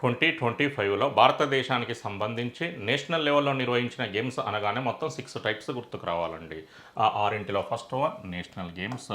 2025లో భారతదేశానికి సంబంధించి నేషనల్ లెవెల్‌లో నిర్వహించిన గేమ్స్ అనగానే మొత్తం 6 టైప్స్ గుర్తుకు రావాలండి. ఆ ఆరింటిలో first one national games,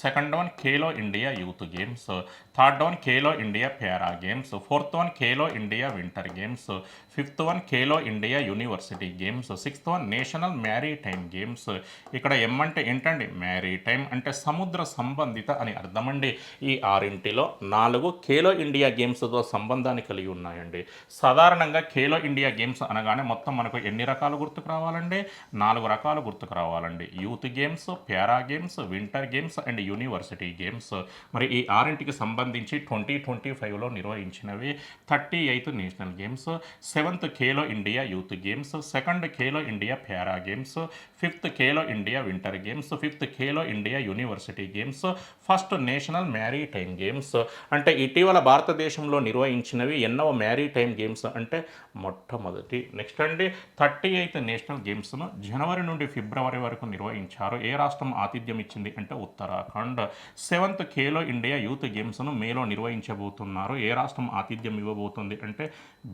second one Khelo India youth games, third one Khelo India para games, fourth one Khelo India winter games, fifth one Khelo India university games, sixth one national maritime games. ఇక్కడ ఎం అంటే ఏంటండి? మ్యారీటైమ్ అంటే సముద్ర సంబంధిత అని అర్థమండి. ఈ ఆరింటిలో 4 ఖేలో ఇండియా గేమ్స్‌తో సంబంధాన్ని కలిగి ఉన్నాయండి. సాధారణంగా ఖేలో ఇండియా గేమ్స్ అనగానే మొత్తం మనకు ఎన్ని రకాలు గుర్తుకు రావాలండి? 4 రకాలు గుర్తుకు రావాలండి. Youth games, para games, winter games and university games. మరి ఈ ఆరింటికి సంబంధించి 2025లో నిర్వహించినవి 38th national games, 7th Khelo India youth games, second Khelo India para games, 5th Khelo India winter games, 5th Khelo India university games, first national maritime games. అంటే ఇటీవల భారతదేశంలో నిర్వహించినవి ఎన్నవ maritime games అంటే మొట్టమొదటి. Next అండి 38th నేషనల్ గేమ్స్ను జనవరి నుండి ఫిబ్రవరి వరకు నిర్వహించారు. ఏ రాష్ట్రం ఆతిథ్యం ఇచ్చింది అంటే Uttarakhand. 7th Khelo India youth గేమ్స్ను మేలో నిర్వహించబోతున్నారు. ఏ రాష్ట్రం ఆతిథ్యం ఇవ్వబోతుంది అంటే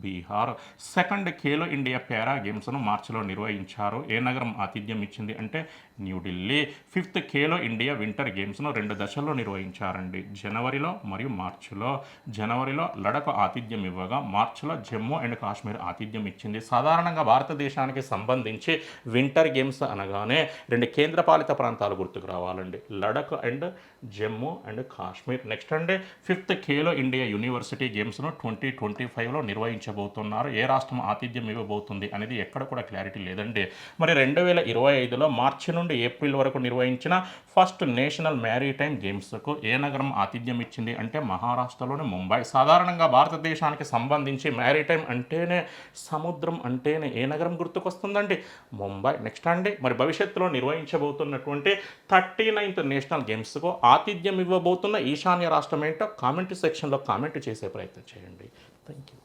Bihar. Second Khelo India para గేమ్స్ను మార్చిలో నిర్వహించారు. ఏ నగరం ఆతిథ్యం ఇచ్చింది అంటే New Delhi. 5th Khelo India winter గేమ్స్ను 2 దశల్లో నిర్వహించారండి, జనవరిలో మరియు మార్చిలో. జనవరిలో లడఖ్ ఆతిథ్యం ఇవ్వగా మార్చిలో జమ్మూ అండ్ కాశ్మీర్ ఆతిథ్యం ఇచ్చింది. సాధారణంగా భారతదేశానికి సంబంధించి వింటర్ గేమ్స్ అనగానే 2 కేంద్రపాలిత ప్రాంతాలు గుర్తుకు రావాలండి, Ladakh and Jammu and Kashmir. Next అండి 5th ఖేలో ఇండియా యూనివర్సిటీ గేమ్స్ను 2025లో నిర్వహించబోతున్నారు. ఏ రాష్ట్రం ఆతిథ్యం ఇవ్వబోతుంది అనేది ఎక్కడ కూడా క్లారిటీ లేదండి. మరి 2025లో మార్చి నుండి ఏప్రిల్ వరకు నిర్వహించిన ఫస్ట్ నేషనల్ మ్యారీటైమ్ గేమ్స్కు ఏ నగరం ఆతిథ్యం ఇచ్చింది అంటే మహారాష్ట్రలోని ముంబై. సాధారణంగా భారతదేశానికి సంబంధించి మ్యారీటైమ్ అంటేనే, సముద్రం అంటేనే ఏ నగరం గుర్తుకొస్తుందండి? ముంబై. నెక్స్ట్ అండి మరి భవిష్యత్తులో నిర్వహించబోతున్నటువంటి 39th నేషనల్ గేమ్స్కు ఆతిథ్యం ఇవ్వబోతున్న ఈశాన్య రాష్ట్రం ఏంటో కామెంట్ సెక్షన్లో కామెంట్ చేసే ప్రయత్నం చేయండి. Thank you.